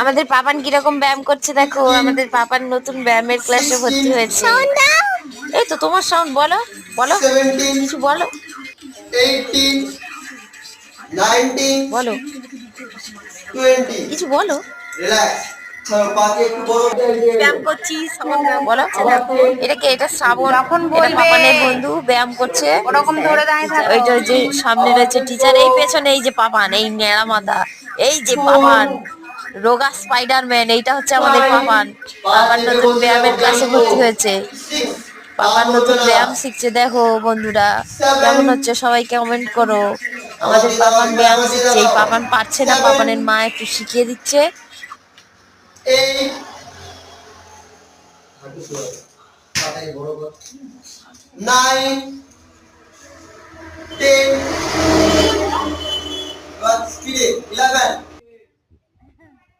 আমাদের পাপান কিরকম ব্যায়াম করছে দেখো, আমাদের পাপান নতুন ব্যায়ামের ক্লাসে ভর্তি হয়েছে। এই তো তোমার সাউন্ড, বলো বলো, 17, কিছু বলো 18, 19, বলো, 20. কিছু বলো। রিল্যাক্স। চলো পাকে একটু বড় ব্যায়াম করছি বলো। এটা কে? এটা শ্রাবণ, যখন এটা বলবে পাপানের বন্ধু ব্যায়াম করছে। ওরকম ধরে দাঁড়িয়ে থাকো। ওইটা ওই যে সামনে রয়েছে টিচার, এই পেছনে এই যে পাপান, এই ন্যাড়া মাথা, এই যে পাপান রোগা স্পাইডারম্যান, এইটা হচ্ছে আমাদের পাপান। পাপান নতুন ব্যায়ামের ক্লাসে ভর্তি হয়েছে। পাপান নতুন ব্যায়াম শিখছে, দেখো বন্ধুরা কেমন হচ্ছে সবাই কমেন্ট করো। আমাদের পাপান ব্যায়াম শিখছে, এই পাপান পারছে না, পাপানের মা একটু শিখিয়ে দিচ্ছে। 8, 9, 10, 11,